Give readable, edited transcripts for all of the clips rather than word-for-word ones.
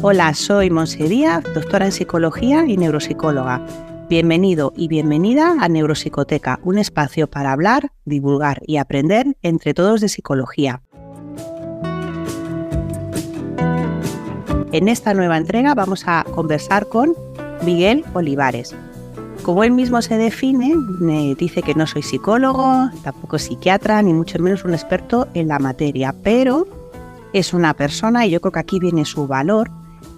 Hola, soy Monse Díaz, doctora en Psicología y neuropsicóloga. Bienvenido y bienvenida a Neuropsicoteca, un espacio para hablar, divulgar y aprender entre todos de psicología. En esta nueva entrega vamos a conversar con Miguel Olivares. Como él mismo se define, dice que no soy psicólogo, tampoco psiquiatra, ni mucho menos un experto en la materia, pero es una persona, y yo creo que aquí viene su valor,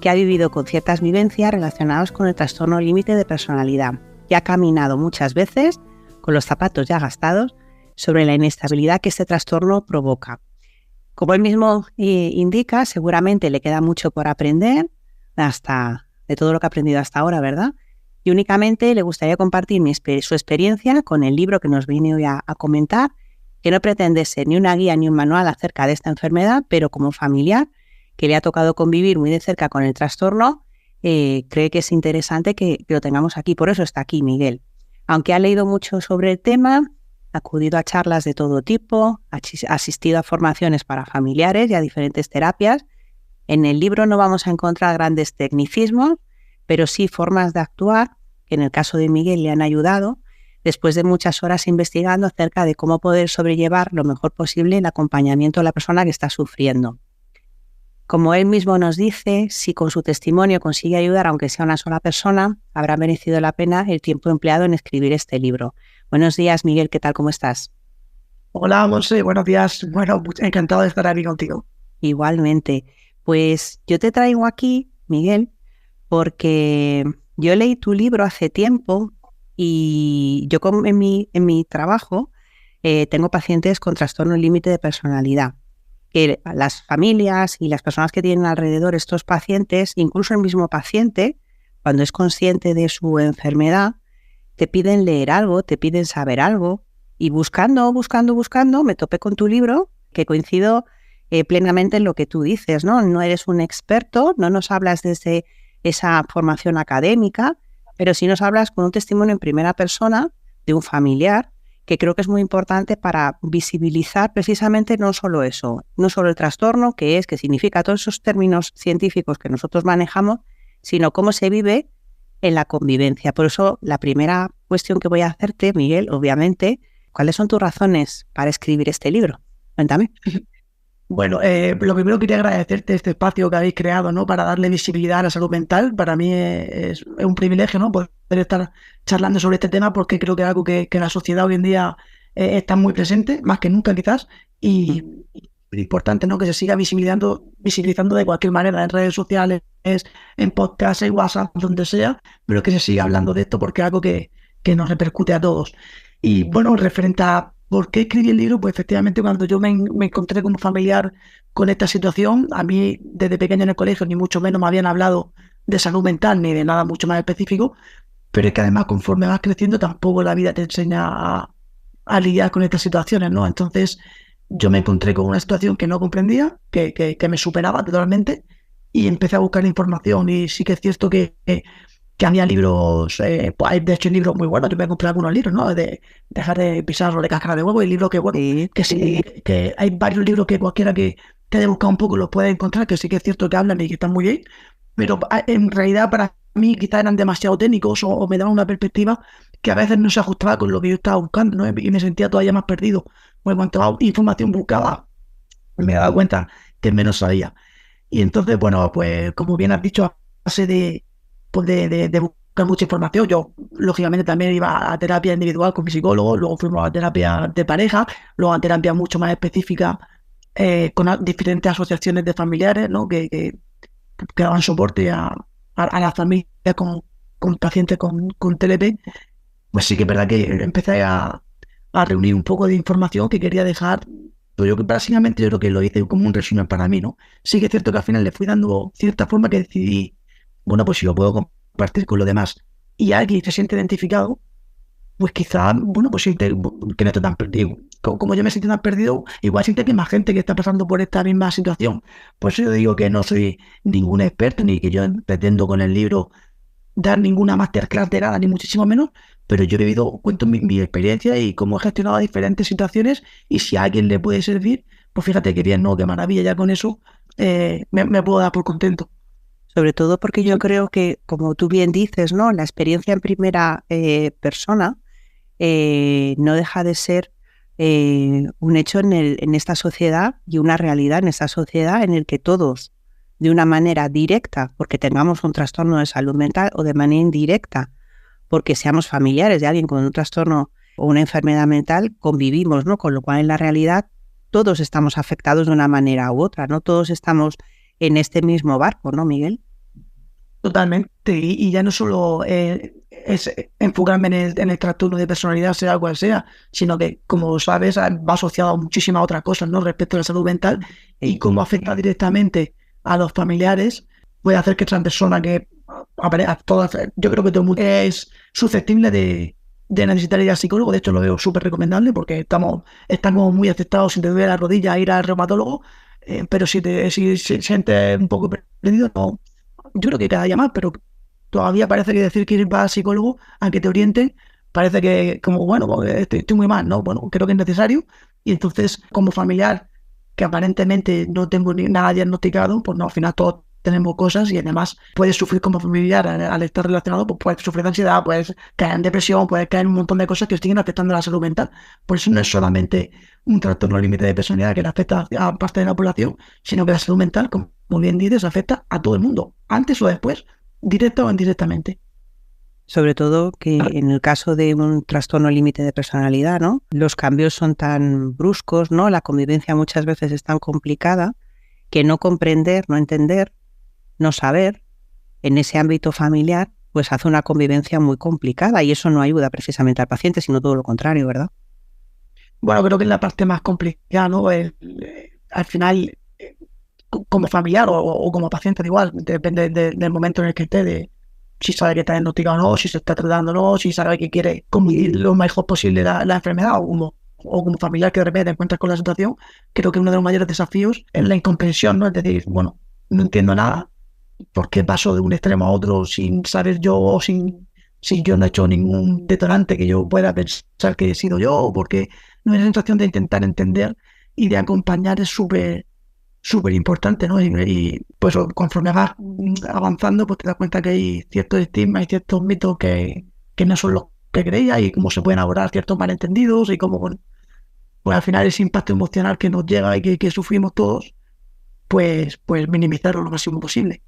que ha vivido con ciertas vivencias relacionadas con el trastorno límite de personalidad y ha caminado muchas veces con los zapatos ya gastados sobre la inestabilidad que este trastorno provoca. Como él mismo indica, seguramente le queda mucho por aprender de todo lo que ha aprendido hasta ahora, ¿verdad? Y únicamente le gustaría compartir su experiencia con el libro que nos viene hoy a comentar, que no pretende ser ni una guía ni un manual acerca de esta enfermedad, pero como familiar que le ha tocado convivir muy de cerca con el trastorno, cree que es interesante que lo tengamos aquí. Por eso está aquí Miguel. Aunque ha leído mucho sobre el tema, ha acudido a charlas de todo tipo, ha asistido a formaciones para familiares y a diferentes terapias. En el libro no vamos a encontrar grandes tecnicismos, pero sí formas de actuar que en el caso de Miguel le han ayudado después de muchas horas investigando acerca de cómo poder sobrellevar lo mejor posible el acompañamiento a la persona que está sufriendo. Como él mismo nos dice, si con su testimonio consigue ayudar, aunque sea una sola persona, habrá merecido la pena el tiempo empleado en escribir este libro. Buenos días, Miguel, ¿qué tal? ¿Cómo estás? Hola, Monse, buenos días. Bueno, encantado de estar aquí contigo. Igualmente. Pues yo te traigo aquí, Miguel, porque yo leí tu libro hace tiempo y yo en mi trabajo tengo pacientes con trastorno límite de personalidad. Que las familias y las personas que tienen alrededor estos pacientes, incluso el mismo paciente, cuando es consciente de su enfermedad, te piden leer algo, te piden saber algo, y buscando, me topé con tu libro, que coincido plenamente en lo que tú dices, ¿no? No eres un experto, no nos hablas desde esa formación académica, pero sí nos hablas con un testimonio en primera persona de un familiar, que creo que es muy importante para visibilizar precisamente no solo eso, no solo el trastorno, qué significa, todos esos términos científicos que nosotros manejamos, sino cómo se vive en la convivencia. Por eso, la primera cuestión que voy a hacerte, Miguel, obviamente, ¿cuáles son tus razones para escribir este libro? Cuéntame. Bueno, lo primero quería agradecerte este espacio que habéis creado, ¿no? Para darle visibilidad a la salud mental. Para mí es un privilegio, ¿no? Poder estar charlando sobre este tema porque creo que es algo que la sociedad hoy en día está muy presente, más que nunca quizás, y es importante, ¿no? Que se siga visibilizando de cualquier manera en redes sociales, en podcasts, en WhatsApp, donde sea, pero que se siga hablando de esto porque es algo que nos repercute a todos. Y bueno, referente a ¿por qué escribí el libro? Pues efectivamente cuando yo me encontré como familiar con esta situación, a mí desde pequeño en el colegio ni mucho menos me habían hablado de salud mental ni de nada mucho más específico, pero es que además conforme vas creciendo tampoco la vida te enseña a lidiar con estas situaciones, ¿no? Entonces yo me encontré con una situación que no comprendía, que me superaba totalmente y empecé a buscar información y sí que es cierto que había libros, pues hay de hecho libros muy buenos, yo me compré algunos libros, ¿no? De dejar de pisar de cáscara de huevo y libros que, bueno, Sí. que hay varios libros que cualquiera que haya buscado un poco los puede encontrar, que sí que es cierto que hablan y que están muy bien, pero en realidad para mí quizás eran demasiado técnicos o me daban una perspectiva que a veces no se ajustaba con lo que yo estaba buscando, ¿no? Y me sentía todavía más perdido. Pues cuanto más información buscaba, me daba cuenta que menos sabía. Y entonces, bueno, pues como bien has dicho, a base de buscar mucha información. Yo, lógicamente, también iba a terapia individual con mi psicólogo, luego fuimos a terapia de pareja, luego a terapia mucho más específica con diferentes asociaciones de familiares, ¿no? que daban soporte a las familias con pacientes con TLP. Pues sí que es verdad que empecé a reunir un poco de información que quería dejar. Pero yo que básicamente yo creo que lo hice como un resumen para mí, ¿no? Sí que es cierto que al final le fui dando cierta forma que decidí, bueno, pues si lo puedo compartir con los demás y alguien se siente identificado, pues quizá, bueno, pues siente que no esté tan perdido. Como yo me siento tan perdido, igual siente que hay más gente que está pasando por esta misma situación. Por eso yo digo que no soy ningún experto ni que yo pretendo con el libro dar ninguna masterclass de nada, ni muchísimo menos, pero yo he vivido, cuento mi experiencia y cómo he gestionado diferentes situaciones y si a alguien le puede servir, pues fíjate qué bien, ¿no? Qué maravilla, ya con eso me puedo dar por contento. Sobre todo porque yo creo que, como tú bien dices, ¿no? La experiencia en primera persona no deja de ser un hecho en esta sociedad y una realidad en esta sociedad en el que todos, de una manera directa, porque tengamos un trastorno de salud mental, o de manera indirecta, porque seamos familiares de alguien con un trastorno o una enfermedad mental, convivimos, ¿no? Con lo cual, en la realidad, todos estamos afectados de una manera u otra, ¿no? Todos estamos en este mismo barco, ¿no, Miguel? Totalmente. Y ya no solo es enfocarme en el trastorno de personalidad, sea cual sea, sino que, como sabes, va asociado a muchísimas otras cosas, ¿no? Respecto a la salud mental y cómo afecta directamente a los familiares, puede hacer que esa persona que a todas, yo creo que todo el mundo es susceptible de necesitar ir al psicólogo. De hecho, lo veo súper recomendable porque estamos muy aceptados si te duele la rodilla a ir al reumatólogo, pero si sientes un poco perdido, no. Yo creo que cada día más, pero todavía parece que decir que ir al psicólogo a que te orienten, parece que como, bueno, pues, estoy muy mal, ¿no? Bueno, creo que es necesario. Y entonces, como familiar, que aparentemente no tengo nada diagnosticado, pues no, al final todos tenemos cosas y además puedes sufrir como familiar al estar relacionado, pues puedes sufrir de ansiedad, puedes caer en depresión, puedes caer en un montón de cosas que siguen afectando a la salud mental. Por eso no es solamente un trastorno límite de personalidad que le afecta a parte de la población, sino que la salud mental, como bien dices, afecta a todo el mundo, antes o después, directa o indirectamente. Sobre todo que en el caso de un trastorno límite de personalidad, ¿no? Los cambios son tan bruscos, ¿no? La convivencia muchas veces es tan complicada que no comprender, no entender, no saber en ese ámbito familiar, pues hace una convivencia muy complicada y eso no ayuda precisamente al paciente, sino todo lo contrario, ¿verdad? Bueno, creo que es la parte más complicada, ¿no? Al final, como familiar o como paciente, igual, depende del momento en el que esté, de si sabe que está diagnosticado o no, si se está tratando o no, si sabe que quiere convivir lo mejor posible la enfermedad o como familiar que de repente te encuentras con la situación. Creo que uno de los mayores desafíos es la incomprensión, ¿no? Es decir, bueno, no entiendo nada, ¿por qué paso de un extremo a otro sin saber yo o sin yo no he hecho ningún detonante que yo pueda pensar que he sido yo? O porque no es la sensación de intentar entender y de acompañar es súper importante, ¿no? Pues conforme vas avanzando, pues te das cuenta que hay ciertos estigmas y ciertos mitos que no son los que creías y cómo se pueden abordar ciertos malentendidos y cómo, bueno, pues al final ese impacto emocional que nos llega y que sufrimos todos, pues minimizarlo lo máximo posible.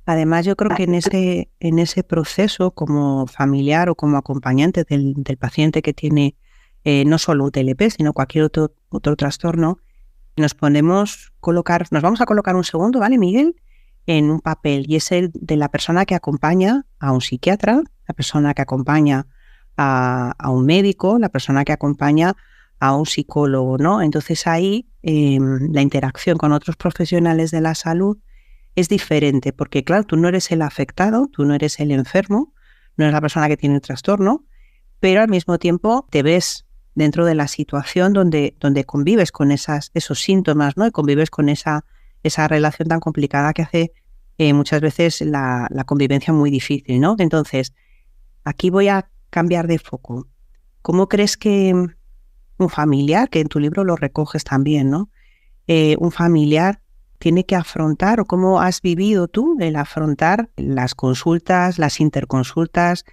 Además, yo creo que en ese proceso, como familiar o como acompañante del paciente que tiene no solo UTLP, sino cualquier otro trastorno, nos vamos a colocar un segundo, ¿vale, Miguel? En un papel, y es el de la persona que acompaña a un psiquiatra, la persona que acompaña a un médico, la persona que acompaña a un psicólogo, ¿no? Entonces ahí la interacción con otros profesionales de la salud es diferente, porque claro, tú no eres el afectado, tú no eres el enfermo, no eres la persona que tiene el trastorno, pero al mismo tiempo te ves dentro de la situación donde convives con esos síntomas, ¿no? Y convives con esa relación tan complicada que hace muchas veces la convivencia muy difícil, ¿no? Entonces, aquí voy a cambiar de foco. ¿Cómo crees que un familiar, que en tu libro lo recoges también, ¿no? Un familiar tiene que afrontar, o cómo has vivido tú el afrontar las consultas, las interconsultas,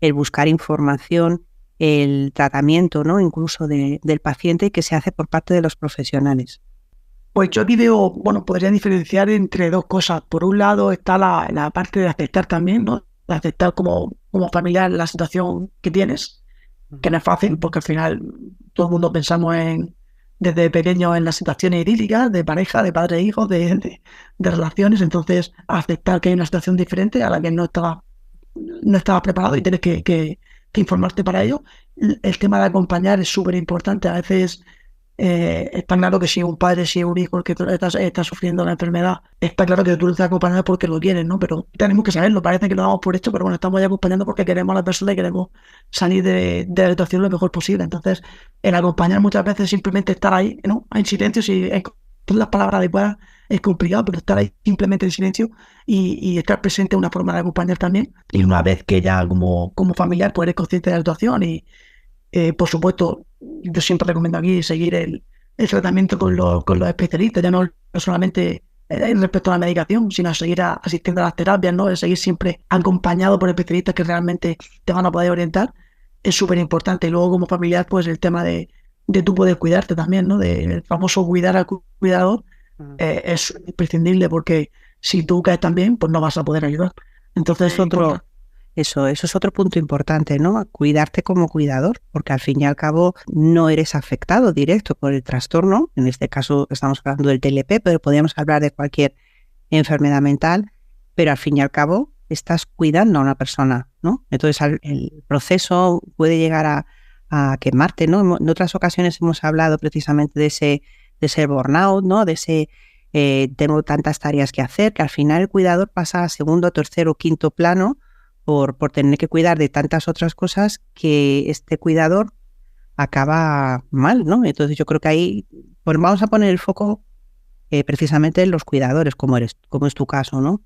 el buscar información, el tratamiento, ¿no? Incluso del paciente que se hace por parte de los profesionales? Pues yo aquí veo, bueno, podría diferenciar entre dos cosas. Por un lado está la parte de aceptar también, ¿no? De aceptar como familiar la situación que tienes, que no es fácil, porque al final todo el mundo pensamos desde pequeño en las situaciones idílicas, de pareja, de padre e hijo, de relaciones. Entonces, aceptar que hay una situación diferente a la que no estaba preparado y tienes que informarte para ello. El tema de acompañar es súper importante. A veces está claro que si un padre, si un hijo el que está sufriendo la enfermedad, está claro que tú lo estás acompañando porque lo quieres, ¿no? Pero tenemos que saberlo, parece que lo damos por hecho, pero bueno, estamos ya acompañando porque queremos a la persona y queremos salir de la situación lo mejor posible. Entonces, el acompañar muchas veces simplemente estar ahí, ¿no? En silencio, si encontrar las palabras adecuadas es complicado, pero estar ahí simplemente en silencio y estar presente es una forma de acompañar también. Y una vez que ya como familiar, pues eres consciente de la situación y por supuesto, yo siempre recomiendo aquí seguir el tratamiento con los especialistas, ya no solamente respecto a la medicación, sino a seguir asistiendo a las terapias, ¿no? De seguir siempre acompañado por especialistas que realmente te van a poder orientar, es súper importante. Y luego como familiar, pues el tema de tú poder cuidarte también, ¿no? El famoso cuidar al cuidador es imprescindible porque si tú caes también, pues no vas a poder ayudar. Entonces, Es otro, eso es otro punto importante, ¿no? Cuidarte como cuidador, porque al fin y al cabo no eres afectado directo por el trastorno. En este caso estamos hablando del TLP, pero podríamos hablar de cualquier enfermedad mental, pero al fin y al cabo estás cuidando a una persona, ¿no? Entonces el proceso puede llegar a quemarte, ¿no? En otras ocasiones hemos hablado precisamente de ese burnout, ¿no? De ese tengo tantas tareas que hacer, que al final el cuidador pasa a segundo, tercero, quinto plano por tener que cuidar de tantas otras cosas que este cuidador acaba mal, ¿no? Entonces yo creo que ahí pues vamos a poner el foco precisamente en los cuidadores, como es tu caso, ¿no?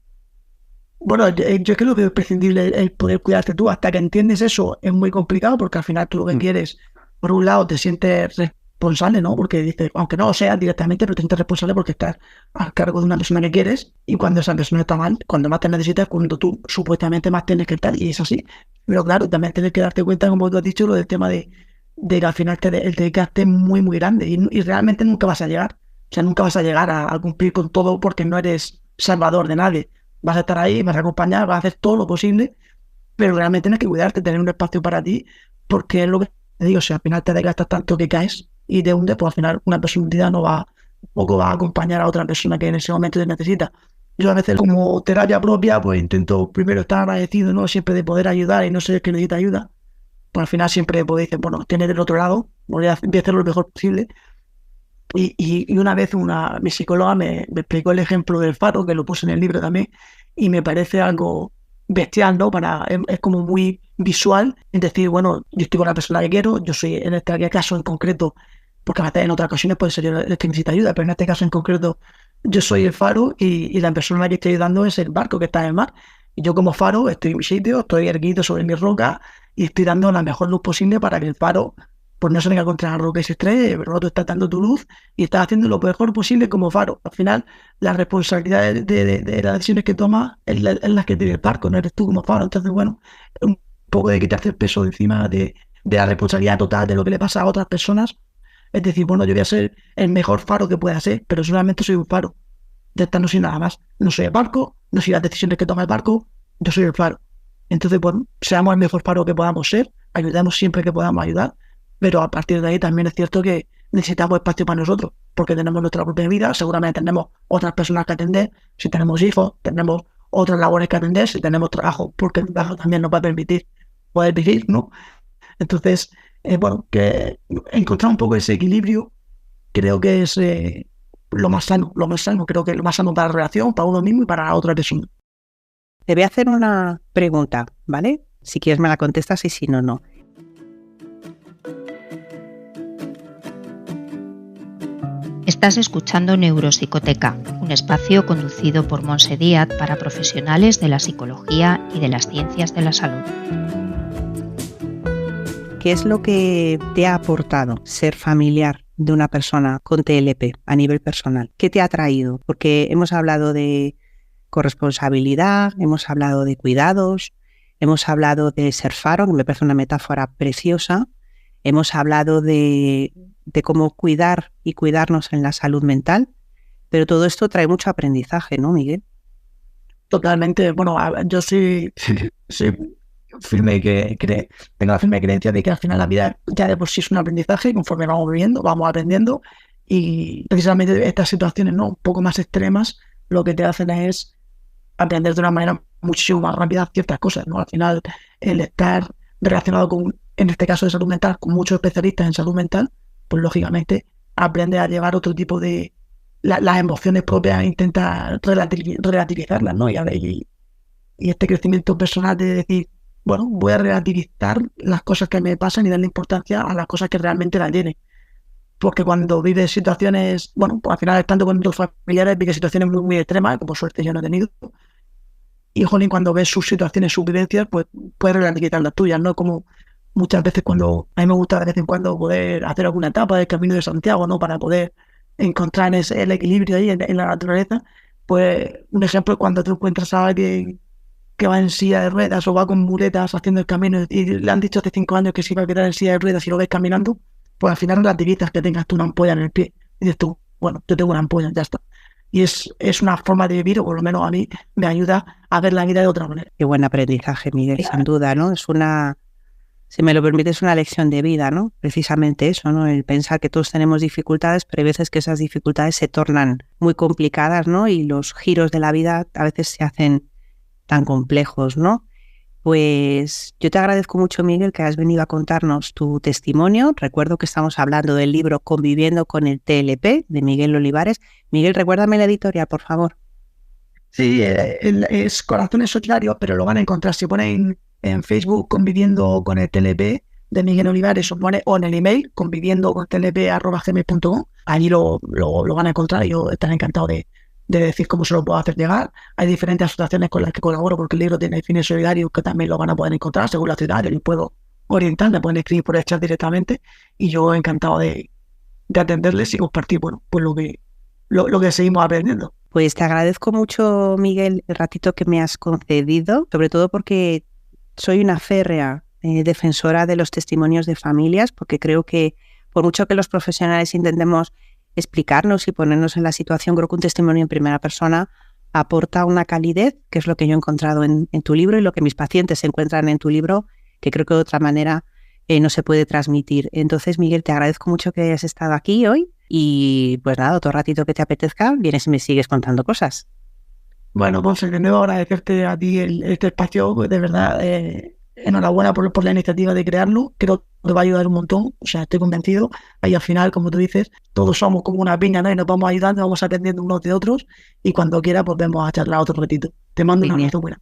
bueno, yo creo que es imprescindible el poder cuidarte tú. Hasta que entiendes eso es muy complicado porque al final tú lo que quieres, por un lado, te sientes responsable, ¿no? Porque dices, aunque no lo seas directamente, pero te sientes responsable porque estás a cargo de una persona que quieres y cuando esa persona está mal, cuando más te necesitas, cuando tú supuestamente más tienes que estar y es así. Pero claro, también tienes que darte cuenta, como tú has dicho, lo del tema de que al final el desgaste es muy, muy grande y realmente nunca vas a llegar. O sea, nunca vas a llegar a cumplir con todo porque no eres salvador de nadie. Vas a estar ahí, vas a acompañar, vas a hacer todo lo posible, pero realmente tienes que cuidarte, tener un espacio para ti, porque es lo que te digo, si al final te desgastas tanto que caes y te hundes, pues al final una persona hundida no va, poco va a acompañar a otra persona que en ese momento te necesita. Yo a veces como terapia propia, pues intento primero estar agradecido, ¿no? Siempre de poder ayudar y no ser el que necesita ayuda. Pues al final siempre pues dices, bueno, tienes del otro lado, voy a hacer lo mejor posible. Y una vez mi psicóloga me explicó el ejemplo del faro, que lo puse en el libro también, y me parece algo bestial, ¿no? Es como muy visual, es decir, bueno, yo estoy con la persona que quiero, yo soy en este caso en concreto, porque a veces en otras ocasiones puede ser yo el que necesita ayuda, pero en este caso en concreto yo soy el faro y la persona a la que estoy ayudando es el barco que está en el mar. Y yo como faro estoy en mi sitio, estoy erguido sobre mi roca y estoy dando la mejor luz posible para que el faro pues no se venga contra la roca y se estrelle, pero tú estás dando tu luz y estás haciendo lo mejor posible como faro. Al final, la responsabilidad de las decisiones que tomas es la que tiene el barco, no eres tú como faro. Entonces, bueno, un poco de quitarte el peso de encima de la responsabilidad total de lo que le pasa a otras personas. Es decir, bueno, yo voy a ser el mejor faro que pueda ser, pero solamente soy un faro. De esta no soy nada más. No soy el barco, no soy las decisiones que toma el barco, yo soy el faro. Entonces, bueno, seamos el mejor faro que podamos ser, ayudemos siempre que podamos ayudar, pero a partir de ahí también es cierto que necesitamos espacio para nosotros, porque tenemos nuestra propia vida, seguramente tenemos otras personas que atender, si tenemos hijos, tenemos otras labores que atender, si tenemos trabajo, porque el trabajo también nos va a permitir poder vivir, ¿no? Entonces, bueno, que encontrar un poco ese equilibrio creo que es lo más sano, creo que lo más sano para la relación, para uno mismo y para la otra persona. Te voy a hacer una pregunta, ¿vale? Si quieres me la contestas y si no, no. Estás escuchando Neuropsicoteca, un espacio conducido por Montse Díaz para profesionales de la psicología y de las ciencias de la salud. ¿Qué es lo que te ha aportado ser familiar de una persona con TLP a nivel personal? ¿Qué te ha traído? Porque hemos hablado de corresponsabilidad, hemos hablado de cuidados, hemos hablado de ser faro, que me parece una metáfora preciosa, hemos hablado de cómo cuidar y cuidarnos en la salud mental, pero todo esto trae mucho aprendizaje, ¿no, Miguel? Totalmente, bueno, yo sí firme tengo la firme creencia de que al final la vida ya de por sí es un aprendizaje y conforme vamos viviendo, vamos aprendiendo y precisamente estas situaciones, ¿no? Un poco más extremas, lo que te hacen es aprender de una manera muchísimo más rápida ciertas cosas, ¿no? Al final, el estar relacionado con, en este caso de salud mental, con muchos especialistas en salud mental, pues lógicamente aprende a llevar otro tipo de las emociones propias e intenta relativizarlas, ¿no? Y este crecimiento personal de decir, bueno, voy a relativizar las cosas que me pasan y darle importancia a las cosas que realmente las tienen. Porque cuando vives situaciones, bueno, pues al final estando con tus familiares, vives situaciones muy, muy extremas, que por suerte yo no he tenido. Y, jolín, cuando ves sus situaciones, sus vivencias, pues puedes relativizar las tuyas, ¿no? Como muchas veces cuando, a mí me gusta de vez en cuando poder hacer alguna etapa del Camino de Santiago, ¿no? Para poder encontrar el equilibrio ahí en la naturaleza. Pues un ejemplo es cuando tú encuentras a alguien que va en silla de ruedas o va con muletas haciendo el camino y le han dicho hace 5 años que se iba a quedar en silla de ruedas y lo ves caminando, pues al final relativizas que tengas tú una ampolla en el pie. Y dices tú, bueno, yo tengo una ampolla, ya está. Y es una forma de vivir, o por lo menos a mí me ayuda a ver la vida de otra manera. Qué buen aprendizaje, Miguel, sin duda, ¿no? Si me lo permite, es una lección de vida, ¿no? Precisamente eso, ¿no? El pensar que todos tenemos dificultades, pero hay veces que esas dificultades se tornan muy complicadas, ¿no? Y los giros de la vida a veces se hacen tan complejos, ¿no? Pues yo te agradezco mucho, Miguel, que has venido a contarnos tu testimonio. Recuerdo que estamos hablando del libro Conviviendo con el TLP, de Miguel Olivares. Miguel, recuérdame la editorial, por favor. Sí, es Corazones Solidarios, pero lo van a encontrar si ponen en Facebook Conviviendo con el TLP de Miguel Olivares o en el email conviviendocontlp@gmail.com. Allí lo van a encontrar y yo estaré encantado de decir cómo se lo puedo hacer llegar. Hay diferentes asociaciones con las que colaboro porque el libro tiene fines solidarios que también lo van a poder encontrar según la ciudad. Yo les puedo orientar, me pueden escribir por el chat directamente y yo encantado de atenderles y compartir pues lo que seguimos aprendiendo. Pues te agradezco mucho, Miguel, el ratito que me has concedido, sobre todo porque soy una férrea defensora de los testimonios de familias, porque creo que por mucho que los profesionales intentemos explicarnos y ponernos en la situación, creo que un testimonio en primera persona aporta una calidez, que es lo que yo he encontrado en tu libro y lo que mis pacientes encuentran en tu libro, que creo que de otra manera no se puede transmitir. Entonces, Miguel, te agradezco mucho que hayas estado aquí hoy y pues nada, otro ratito que te apetezca, vienes y me sigues contando cosas. Bueno, pues de nuevo agradecerte a ti este espacio, de verdad, enhorabuena por la iniciativa de crearlo, creo que te va a ayudar un montón, o sea, estoy convencido, ahí al final, como tú dices, todos somos como una piña, ¿no? Y nos vamos ayudando, vamos aprendiendo unos de otros y cuando quieras pues vamos a charlar otro ratito. Te mando un abrazo, buena.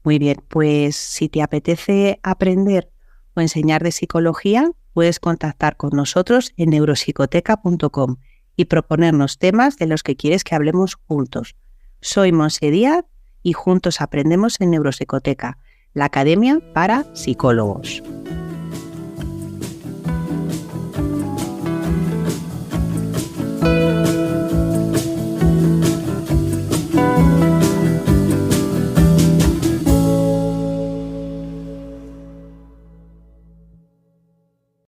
Muy bien, pues si te apetece aprender o enseñar de psicología, puedes contactar con nosotros en neuropsicoteca.com y proponernos temas de los que quieres que hablemos juntos. Soy Monse Díaz y juntos aprendemos en Neuropsicoteca, la academia para psicólogos.